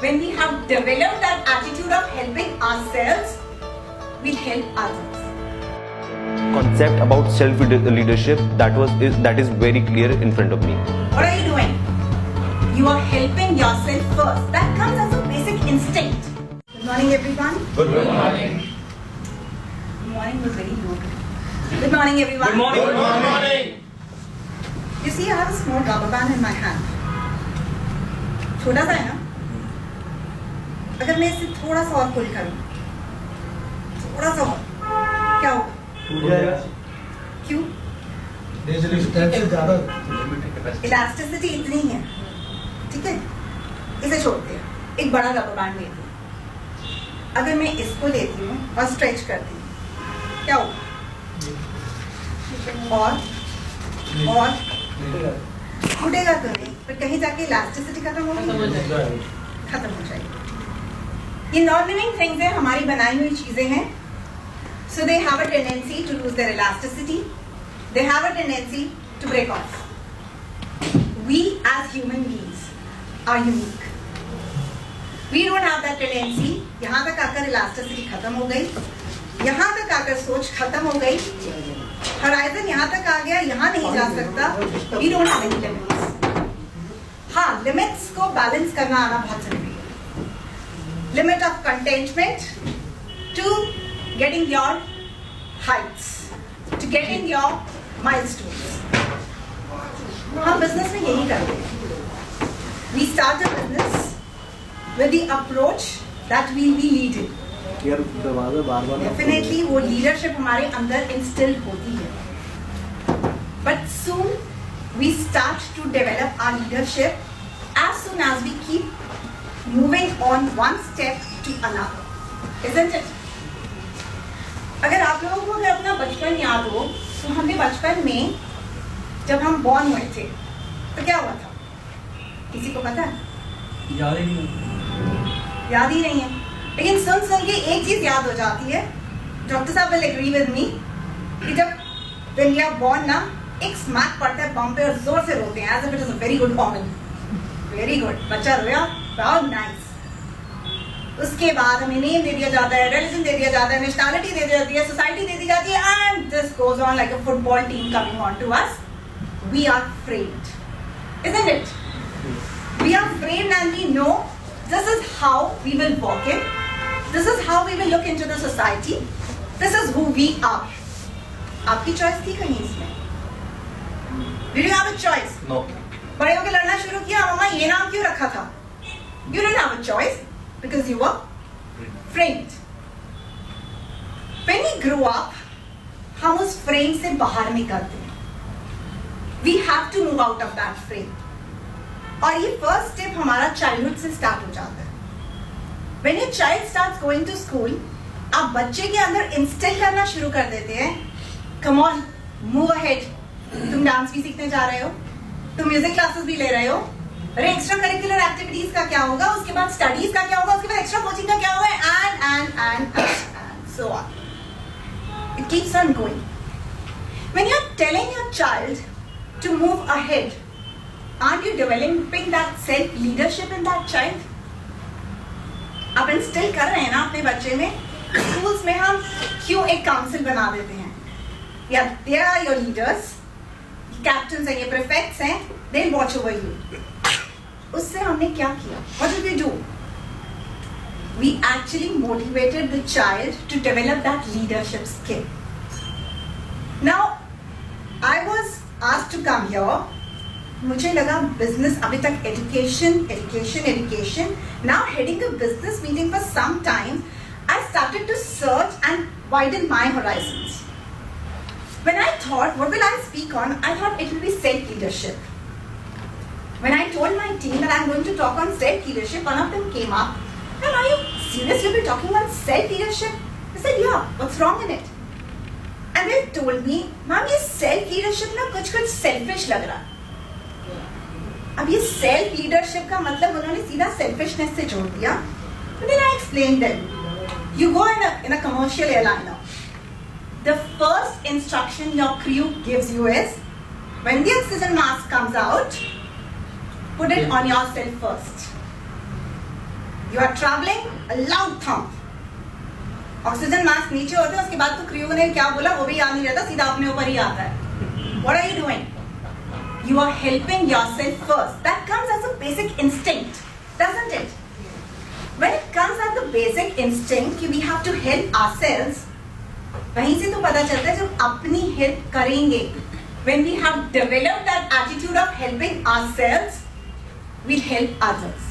when we have developed that attitude of helping ourselves, we'll help others. Concept about self leadership that is very clear in front of me. What are you doing? You are helping yourself first. That comes as a basic instinct. Good morning, everyone. Good morning. Good morning was very low. Good morning, everyone. Good morning. Good morning. You see, I have a small rubber band in my hand. छोटा सा है ना? अगर मैं इसे थोड़ा सा और पुल करूं, थोड़ा सा और, क्या होगा? टूट जाएगा। क्यों? इलास्टिसिटी इतनी है, ठीक है? इसे छोड़ते हैं, एक बड़ा रबर बैंड लेते हैं। अगर मैं इसको लेती हूँ और स्ट्रेच करती हूँ, क्या होगा? और टूटेगा तो नहीं, पर कहीं जाके इलास्टिसिटी खत्म हो जाएगी। ये नॉन लिविंग थिंग्स है, हमारी बनाई हुई चीजें हैं. So they have a tendency to lose their elasticity. They have a tendency to break off. We as human beings are unique. We don't have that tendency. यहाँ तक आकर elasticity खत्म हो गई, यहाँ तक आकर सोच खत्म हो गई, horizon यहाँ तक आ गया, यहाँ नहीं जा सकता. We don't have any limits. हाँ, limits को balance करना आना बहुत जरूरी है. Limit of contentment to getting your heights, to getting your milestones. हम business में यही करते हैं. We start a business with the approach that we'll be leading. Definitely वो leadership हमारे अंदर instill होती है. But soon we start to develop our leadership as soon as we keep moving on one step to another, isn't it? अगर आप लोगों को अगर अपना बचपन याद हो, तो हमने बचपन में जब हम बॉर्न हुए थे तो क्या हुआ था? किसी को पता है? याद ही नहीं है. लेकिन सुन के एक चीज याद हो जाती है. डॉक्टर साहब will agree with me कि जब when we are born ना, एक स्मैक पड़ता है बम पे और जोर से रोते हैं as if it is a very good omen. Very good. बच्चा रोया, बहुत नाइस. उसके बाद हमें नेम दे दिया जाता है, रिलीजन दे दिया जाता है, नेशनैलिटी दे दी जाती है, सोसाइटी दे दी जाती है, and this goes on like a football team coming on to us. We are framed, isn't it? We are framed and we know this is how we will walk in. This is how we will look into the society. This is who we are. आपकी choice थी कहीं इसमें? Did you have a choice? No. बड़े होकर लड़ना शुरू किया, मम्मा ये नाम क्यों रखा था? You didn't have a choice because you were framed. When we grow up, हम उस frame से बाहर निकलते हैं. We have to move out of that frame. और ये first step हमारा childhood से start हो जाता है. When a child starts going to school, आप बच्चे के अंदर instill करना शुरू कर देते हैं. Come on, move ahead. तुम डांस भी सीखने जा रहे हो, तुम म्यूजिक क्लासेस भी ले रहे हो. अरे एक्स्ट्रा करिकुलर एक्टिविटीज का क्या होगा, उसके बाद स्टडीज का क्या होगा, उसके बाद एक्स्ट्रा कोचिंग का क्या होगा, and so on. It keeps on going. When you're telling your child to move ahead, aren't you developing that self leadership in that child? आप इंस्टिल कर रहे हैं ना अपने बच्चे में. स्कूल्स में हम क्यों एक काउंसिल बना देते हैं? या they are your leaders, captains हैं, ये प्रीफेक्ट्स हैं, they'll watch over you. उससे हमने क्या किया? What did we do? We actually motivated the child to develop that leadership skill. Now, I was asked to come here. मुझे लगा business अभी तक education. Now heading a business meeting for some time, I started to search and widen my horizons. When I thought, what will I speak on? I thought it will be self-leadership. When I told my team that I'm going to talk on self-leadership, one of them came up, and are you serious? You'll be talking on self-leadership? I said, yeah, what's wrong in it? And they told me, ma'am, ये self-leadership ना कुछ selfish लग रहा. अब ये self-leadership का मतलब उन्होंने सीधा selfishness से जोड़ दिया. But then I explained them. You go in a commercial airliner. The first instruction your crew gives you is, when the oxygen mask comes out, put it on yourself first. You are traveling, a loud thump. Oxygen mask नीचे होते हैं, उसके बाद तो crew ने क्या बोला वो भी याद नहीं रहता, सीधा अपने ऊपर ही आता है. What are you doing? You are helping yourself first. That comes as a basic instinct, doesn't it? When it comes as the basic instinct कि we have to help ourselves, वहीं से तो पता चलता है जब अपनी हेल्प करेंगे. When we have developed that attitude of helping ourselves, we'll help others.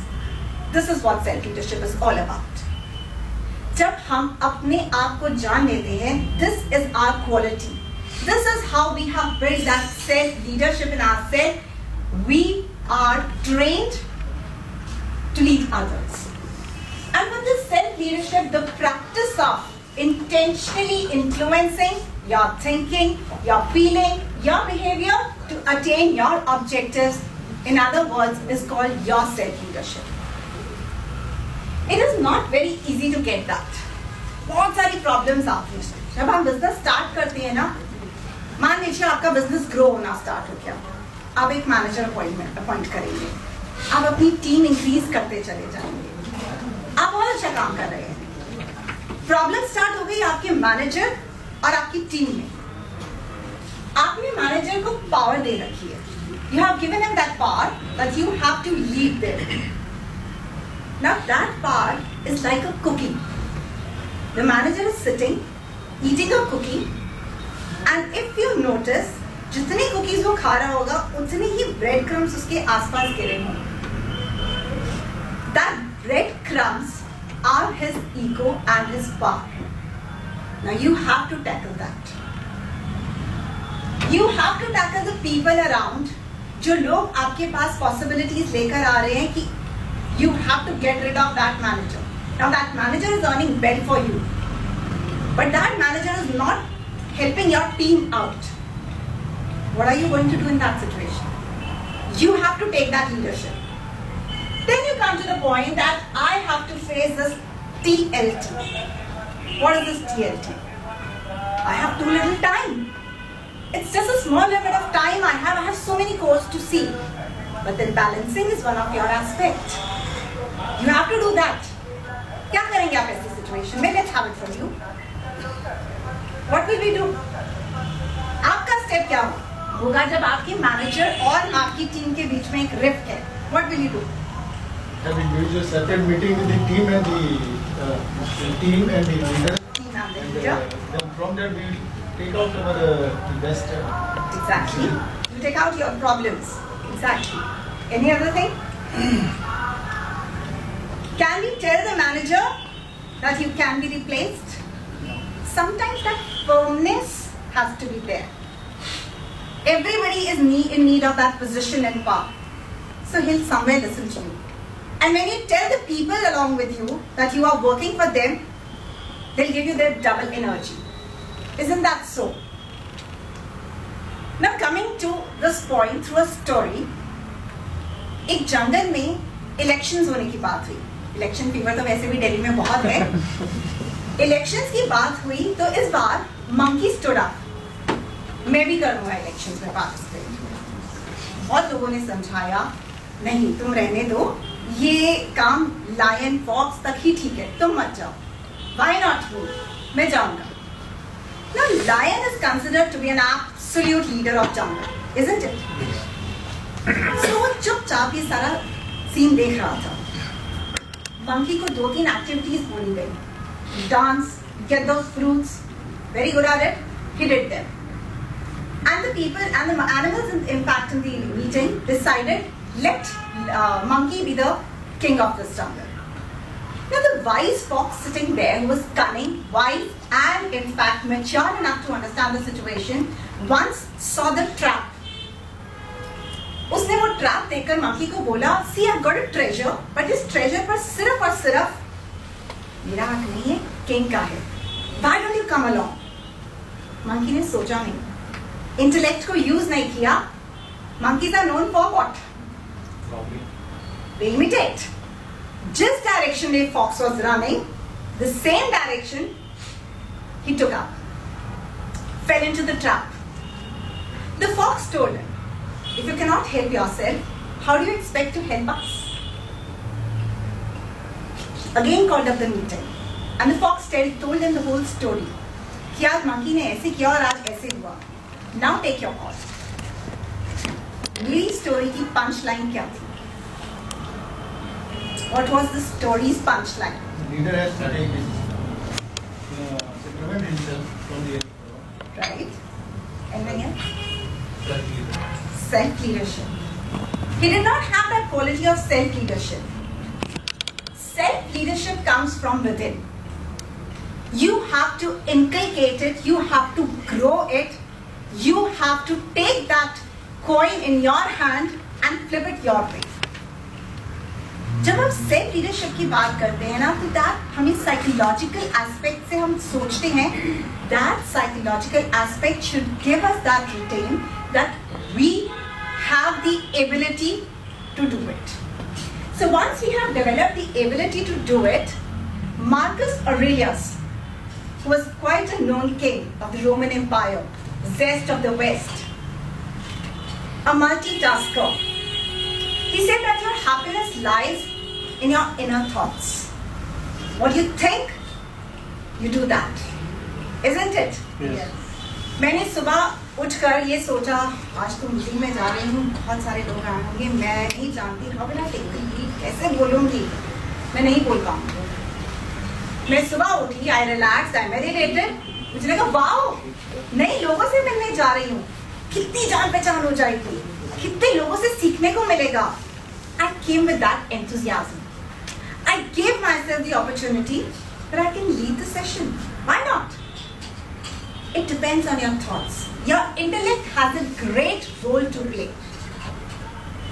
This is what self-leadership is all about. जब हम अपने आप को जान लेते हैं, this is our quality. This is how we have built that self-leadership in ourselves. We are trained to lead others. And with this self-leadership, the practice of intentionally influencing your thinking, your feeling, your behavior to attain your objectives, in other words, is called your self-leadership. It is not very easy to get that. बहुत सारी problems आती हैं जब हम business start करते हैं ना. मान लीजिए आपका बिजनेस ग्रो होना स्टार्ट हो गया, आप एक मैनेजर अपॉइंट करेंगे, आप अपनी टीम इंक्रीज करते चले जाएंगे, आप बहुत अच्छा काम कर रहे हैं. प्रॉब्लम स्टार्ट हो गई आपके मैनेजर और आपकी टीम में. आपने मैनेजर को पावर दे रखी है. You have given him that power that you have to lead them. Now that power is like a cookie. The manager is sitting, eating a cookie, and if you notice, जितने cookies वो खा रहा होगा, उतने ही bread crumbs उसके आसपास गिरे होंगे. That bread crumbs are his ego and his power. Now you have to tackle that. You have to tackle the people around, जो लोग आपके पास possibilities लेकर आ रहे हैं कि you have to get rid of that manager. Now that manager is earning well for you, but that manager is not helping your team out. What are you going to do in that situation? You have to take that leadership. Then you come to the point that I have to face this TLT. What is this TLT? I have too little time. It's just a small limit of time I have. I have so many courses to see. But then balancing is one of your aspects. You have to do that. क्या करेंगे आप ऐसी situation में? Let's have it from you. What will we do? आपका step क्या होगा जब आपके मैनेजर और आपकी टीम के बीच में एक रिफ्ट है? What will you do? Having usual separate meeting with the team and the team and the leader. Team and the And leader. then from that we will take out our best. Exactly. You take out your problems. Exactly. Any other thing? Can we tell the manager that you can be replaced? Sometimes that firmness has to be there. Everybody is in need of that position and power. So he'll somewhere listen to you. And when you tell the people along with you that you are working for them, they'll give you their double energy. Isn't that so? Now coming to this point through a story, एक जंगल में elections होने की बात हुई. Election fever तो वैसे भी दिल्ली में बहुत है. इलेक्शंस की बात हुई तो इस बार मंकी स्टूड अप. मैं भी करूँगा इलेक्शंस में पार्टिसिपेट. बहुत लोगों ने समझाया नहीं तुम रहने दो, ये काम लायन फॉक्स तक ही ठीक है, तुम मत जाओ. Why not me? मैं जाऊँगा. Now lion is considered to be an absolute leader of jungle, isn't it? So वो चुपचाप ये सारा सीन देख रहा था. मंकी को 2-3 एक्टिविटीज बोली गई. Dance, get those fruits, very good at it, he did them. And the people and the animals in fact in the meeting decided let monkey be the king of this jungle. Now the wise fox sitting there, who was cunning, wise and in fact mature enough to understand the situation, once saw the trap. उसने वो trap देखकर monkey को बोला, "See, I've got a treasure, but इस treasure पर सिर्फ और सिर्फ मेरा हक नहीं है, किंग का है. Why don't you come along?" Monkey ने सोचा नहीं, इंटेलेक्ट को यूज नहीं किया. Monkeys are known for what? They imitate. जिस डायरेक्शन में fox was running, the same direction he took up, fell into the trap. The fox told him, if you cannot help yourself, how do you expect to help us? again called up the meeting, and the fox told them the whole story. कि आज monkey ने ऐसे किया और आज ऐसे हुआ. Now take your call. मेरी story की punchline क्या थी? What was the story's punchline? The leader has strategies to prevent himself from the Right? Anything else? leader. Self-leadership. He did not have that quality of self-leadership. Self-leadership comes from within. You have to inculcate it, you have to grow it, you have to take that coin in your hand and flip it your way. जब हम self leadership की बात करते हैं ना, तो that हमें psychological aspect से हम सोचते हैं, that psychological aspect should give us that retain that we have the ability to do it. So once we have developed the ability to do it, Marcus Aurelius, who was quite a known king of the Roman Empire, zest of the West, a multitasker, he said that your happiness lies in your inner thoughts. What you think, you do that. Isn't it? Yes. मैंने सुबह उठकर ये सोचा, आज तो meeting में जा रही हूँ, बहुत सारे लोग आए होंगे, मैं नहीं जानती how will I take the lead, कैसे बोलूँगी, मैं नहीं बोल पाऊँगी. मैं सुबह उठी, I relaxed, I meditated, मुझे लगा वाओ, नए लोगों से मिलने जा रही हूँ, कितनी जान पहचान हो जाएगी, कितने लोगों से सीखने को मिलेगा. I came with that enthusiasm. I gave myself the opportunity that I can lead the session. Why not? It depends on your thoughts. Your intellect has a great role to play.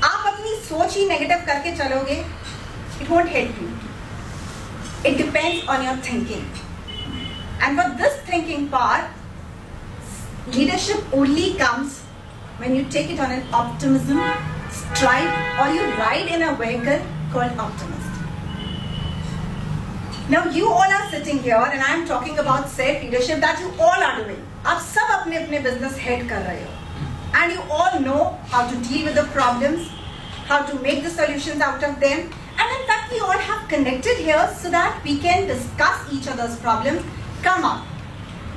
आप अपनी सोच ही negative करके चलोगे, it won't help you. It depends on your thinking. And for this thinking part, leadership only comes when you take it on an optimism stride, or you ride in a vehicle called optimist. Now you all are sitting here and I am talking about self-leadership that you all are doing. आप सब अपने अपने business head कर रहे हो. And you all know how to deal with the problems, how to make the solutions out of them. And in fact we all have connected here so that we can discuss each other's problems, come up.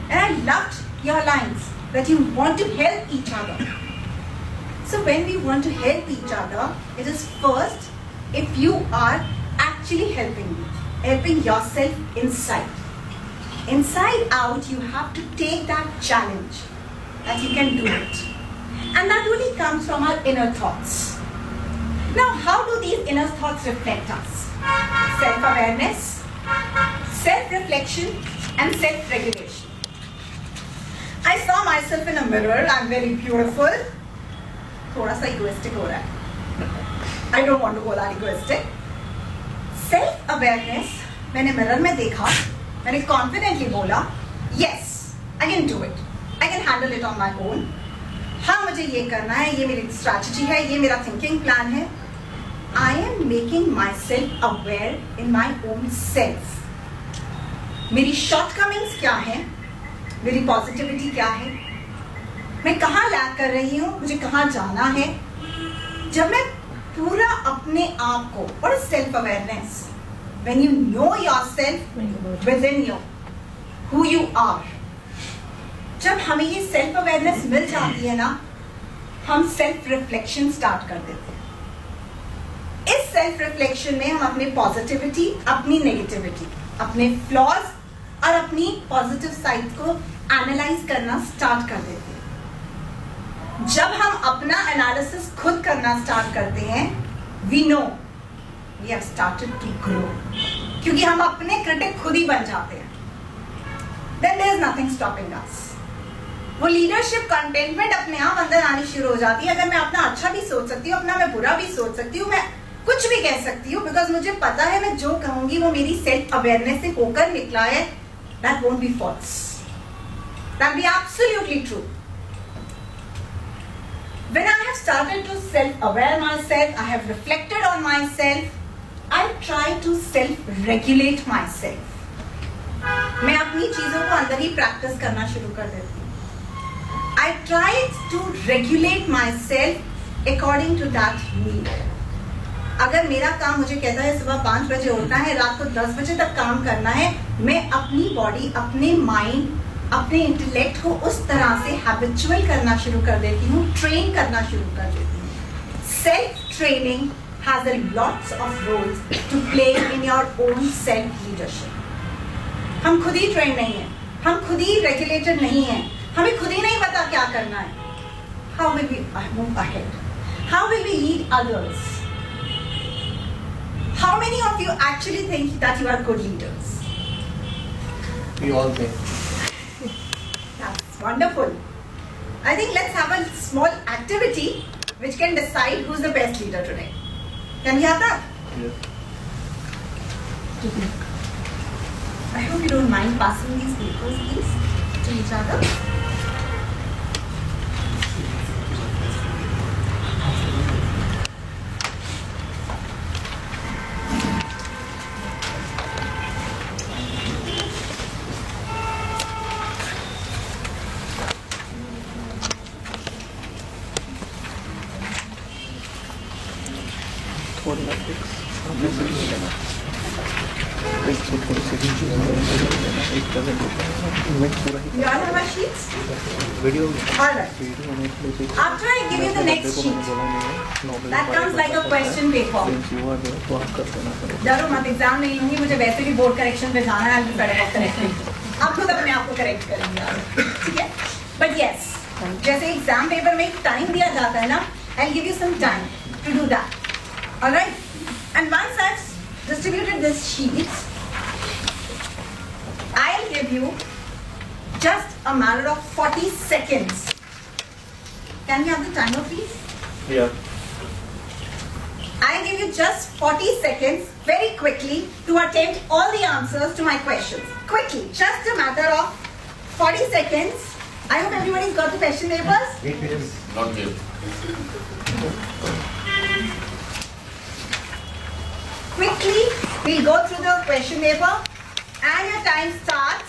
And I loved your lines that you want to help each other. So when we want to help each other, it is first if you are actually helping yourself inside. Inside out, you have to take that challenge that you can do it. And that only comes from our inner thoughts. Now, how do these inner thoughts reflect us? Self-awareness, self-reflection, and self-regulation. I saw myself in a mirror, I'm very beautiful. थोड़ा सा egoistic हो रहा है. I don't want to go that egoistic. Self awareness, मैंने mirror में देखा, मैंने confidently बोला, yes I can do it, I can handle it on my own. हाँ, मुझे ये करना है, ये मेरी स्ट्रैटेजी है, ये मेरा थिंकिंग प्लान है. I am making my self aware in my own self. मेरी शॉर्टकमिंग्स क्या है, मेरी पॉजिटिविटी क्या है, मैं कहाँ लैक कर रही हूँ, मुझे कहाँ जाना है. जब मैं पूरा अपने आप को, और self awareness, when you know yourself within you, who you are, जब हमें ये सेल्फ अवेयरनेस मिल जाती है ना, हम सेल्फ रिफ्लेक्शन स्टार्ट कर देते हैं. इस सेल्फ रिफ्लेक्शन में हम अपने पॉजिटिविटी, अपनी नेगेटिविटी, अपने फ्लॉज और अपनी पॉजिटिव साइड को एनालाइज करना स्टार्ट कर देते हैं. जब हम अपना एनालिसिस खुद करना स्टार्ट करते हैं, we know we have started to grow, क्योंकि हम अपने क्रिटिक खुद ही बन जाते हैं. Then there is nothing stopping us. वो लीडरशिप कंटेनमेंट अपने आप अंदर आनी शुरू हो जाती है. अगर मैं अपना अच्छा भी सोच सकती हूँ, अपना मैं बुरा भी सोच सकती हूँ, मैं कुछ भी कह सकती हूँ, बिकॉज मुझे पता है मैं जो कहूंगी वो मेरी सेल्फ अवेयरनेस से होकर निकला है. That won't be false, that be absolutely true. When I have started to self-aware myself, I have reflected on myself, I try to self-regulate myself. मैं अपनी चीजों को अंदर ही प्रैक्टिस करना शुरू कर देती हूँ. I try to regulate myself according to that need. अगर मेरा काम मुझे कहता है सुबह 5 बजे उठना है, रात को 10 बजे तक काम करना है, मैं अपनी बॉडी, अपने माइंड, अपने इंटेलेक्ट को उस तरह से हैबिचुअल करना शुरू कर देती हूँ, ट्रेन करना शुरू कर देती हूँ. Self training has a lots of roles to play in your own self leadership. हम खुद ही ट्रेन नहीं हैं, हम खुद ही रेगुलेटेड नहीं हैं, हमें खुद ही नहीं पता क्या करना है. How will we move ahead? How will we lead others? How many of you actually think that you are good leaders? We all think. That's wonderful. I think let's have a small activity which can decide who's the best leader today. Can we have that? Yes. I hope you don't mind passing these papers, please, to each other. You all have our sheets? All right. After I give you the next sheet, that comes like a question paper. डरो मत, exam नहीं लूंगी, मुझे वैसे भी board correction पे जाना है, करेक्ट आप खुद अपने आप को करेक्ट करेंगे, ठीक है? बट यस, जैसे एग्जाम पेपर में एक टाइम दिया जाता है ना, I'll give you some time to do that. All right? And once I've distributed this sheet, I'll give you just a matter of 40 seconds. Can we have the timer, please? Yeah. I'll give you just 40 seconds, very quickly, to attempt all the answers to my questions. Quickly, just a matter of 40 seconds. I hope everybody's got the question papers. Not yet. Quickly, we'll go through the question paper, and your time starts.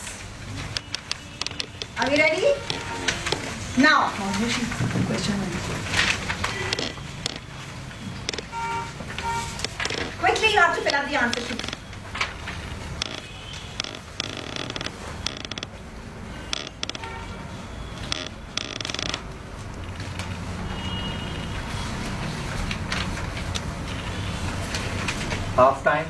Are we ready? Now. Quickly, you have to fill up the answer sheet. Half time.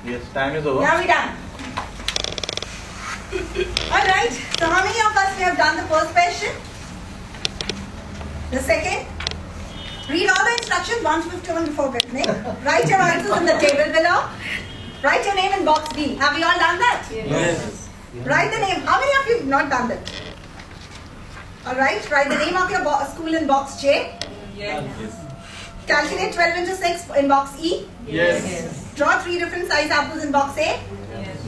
Yes, time is over. Now we're done. Alright, so how many of us we have done the first question? The second? Read all the instructions 1 to 51 before beginning. Write your answers in the table below. Write your name in box B. Have we all done that? Yes. Write the name. How many of you have not done that? Alright, write the name of your school in box J. Yes. Calculate 12 into 6 in box E. Yes. Draw 3 different size apples in box A.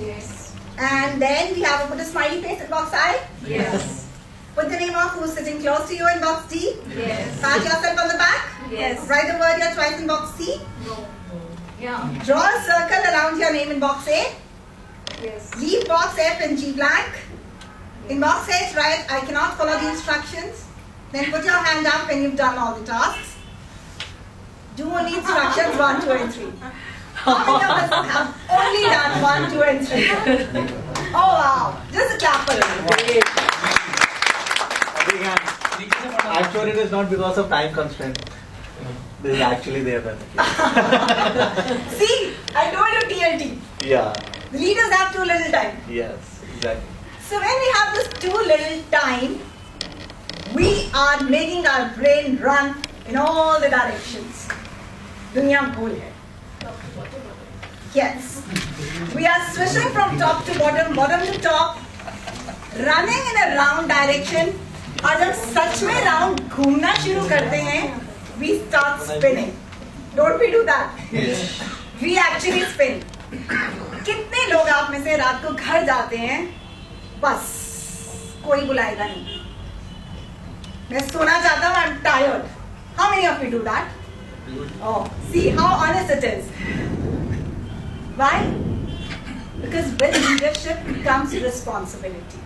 Yes. And then we have put a smiley face in box I. Yes. Put the name of who's sitting close to you in box D. Yes. Pat yourself on the back. Yes. Write the word here twice in box C. Yeah. Draw a circle around your name in box A. Yes. Leave box F and G blank. In box H, write I cannot follow the instructions. Then put your hand up when you've done all the tasks. Do only instructions 1, 2 and 3. How many of us have only done 1, 2 and 3? Oh wow. Just a clap for them. I'm sure it is not because of time constraint. This is actually there. See, I told you TLT. Yeah. The leaders have too little time. Yes. Exactly. So when we have this too little time, we are making our brain run in all the directions. Dunya bhul hai. Yes. We are switching from top to bottom, bottom to top, running in a round direction. और जब सच में round घूमना शुरू करते हैं, we start spinning. Don't we do that? Yes. We actually spin. कितने लोग आप में से रात को घर जाते हैं, बस कोई बुलाएगा नहीं, मैं सोना चाहता हूँ, I'm tired. How many of you do that? Oh, see how honest it is. Why? because with leadership comes responsibility.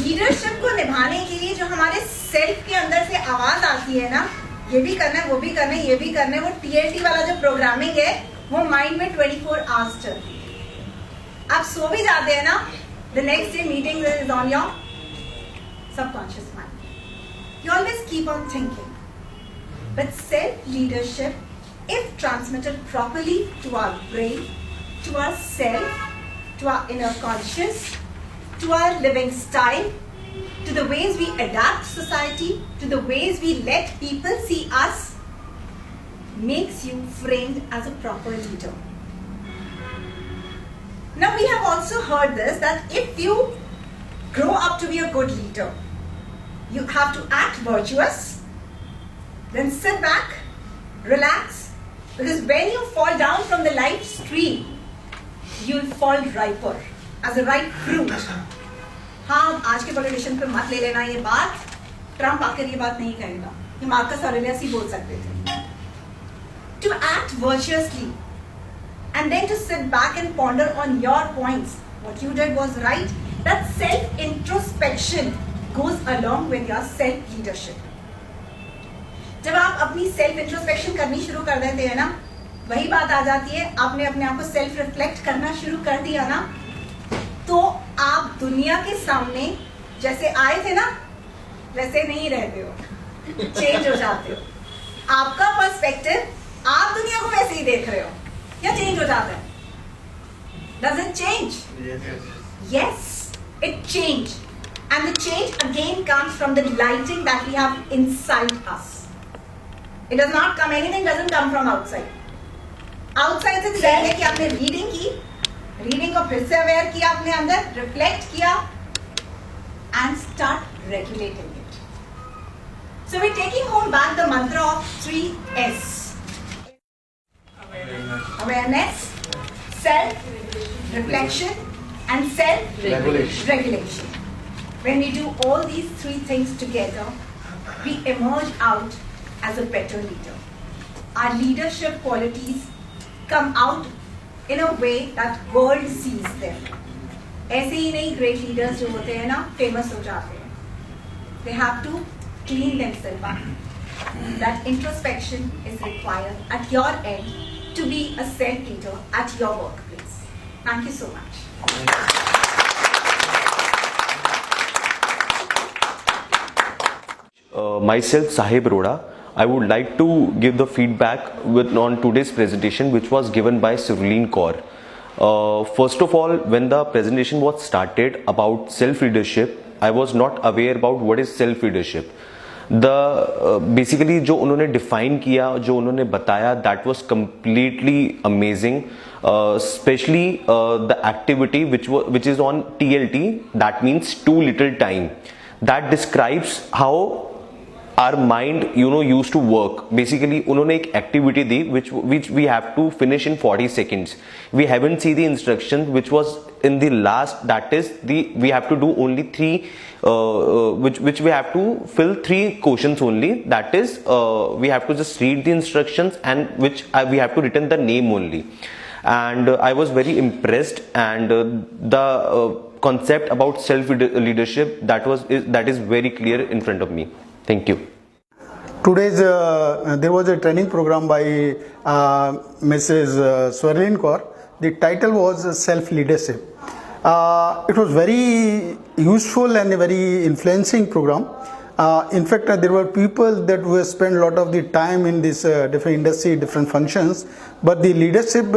Leadership को निभाने के लिए जो हमारे सेल्फ के अंदर से आवाज आती है ना, ये भी करना है, वो भी करना है, ये भी करना है, वो TLT वाला जो प्रोग्रामिंग है वो माइंड में 24 आवर्स चलती है. आप सो भी जाते हैं ना, the next day meeting is on your subconscious mind. You always keep on thinking. But self leadership, if transmitted properly to our brain, to our self, to our inner conscious, to our living style, to the ways we adapt society, to the ways we let people see us, makes you framed as a proper leader. Now we have also heard this, that if you grow up to be a good leader, you have to act virtuous, then sit back, relax, because when you fall down from the life stream, you will fall riper as a ripe fruit. हाँ, आज के politician पे मत ले लेना ये बात, Trump आकर ये बात नहीं कहेगा, ये मार्कस ऑरेलियस ही बोल सकते थे. To act virtuously and then to sit back and ponder on your points, what you did was right. That self-introspection goes along with your self-leadership. जब आप अपनी self-introspection करनी शुरू कर देते हैं ना, वही बात आ जाती है, आपने अपने आप को self-reflect करना शुरू कर दिया ना, तो आप दुनिया के सामने जैसे आए थे ना, वैसे नहीं रहते हो, चेंज हो जाते हो. आपका पर्सपेक्टिव, आप दुनिया को वैसे ही देख रहे हो, या चेंज हो जाता है? Does it change? Yes, it changed. And the change again comes from the lighting that we have inside us. It does not come, anything doesn't come from outside. Outside से चाहिए कि आपने रीडिंग की, reading को फिर से aware किया अपने अंदर, रिफ्लेक्ट किया, and start regulating it. So we're taking home back the mantra of 3S. Awareness, self-reflection, and self-regulation. When we do all these three things together, we emerge out as a better leader. Our leadership qualities come out in a way that world sees them. ऐसे ही नहीं great leaders जो होते हैं ना, famous हो जाते हैं. They have to clean themselves up. That introspection is required at your end to be a self-leader at your workplace. Thank you so much. Myself, Sahib Roda, I would like to give the feedback on today's presentation, which was given by Sureline Kaur. First of all, when the presentation was started about self-leadership, I was not aware about what is self-leadership. Basically जो उन्होंने define किया, जो उन्होंने बताया, that was completely amazing. Especially the activity which is on TLT, that means too little time. That describes how our mind used to work. Basically उन्होंने एक activity the which we have to finish in 40 seconds. We haven't seen the instruction which was in the last, that is we have to do only three which we have to fill 3 questions only. That is we have to just read the instructions and which we have to written the name only. And I was very impressed, and the concept about self leadership that is very clear in front of me. Thank you. Today's there was a training program by Mrs. Sureline Kaur. The title was Self Leadership. It was very useful and a very influencing program. In fact, there were people that were spent a lot of the time in this different industry, different functions, but the leadership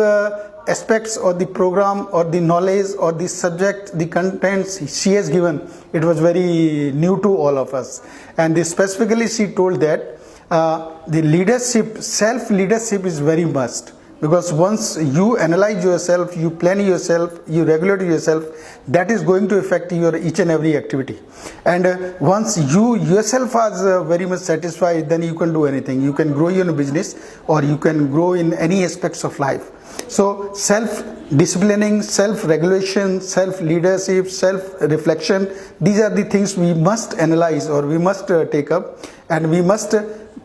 aspects or the program or the knowledge or the subject, the contents she has given, it was very new to all of us. And specifically she told that the leadership, self-leadership is very must. Because once you analyze yourself, you plan yourself, you regulate yourself, that is going to affect your each and every activity. And once you yourself are very much satisfied, then you can do anything. You can grow your business or you can grow in any aspects of life. So self-disciplining, self-regulation, self-leadership, self-reflection, these are the things we must analyze or we must take up, and we must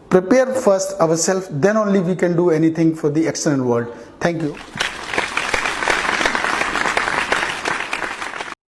prepare first ourselves, then only we can do anything for the external world. Thank you.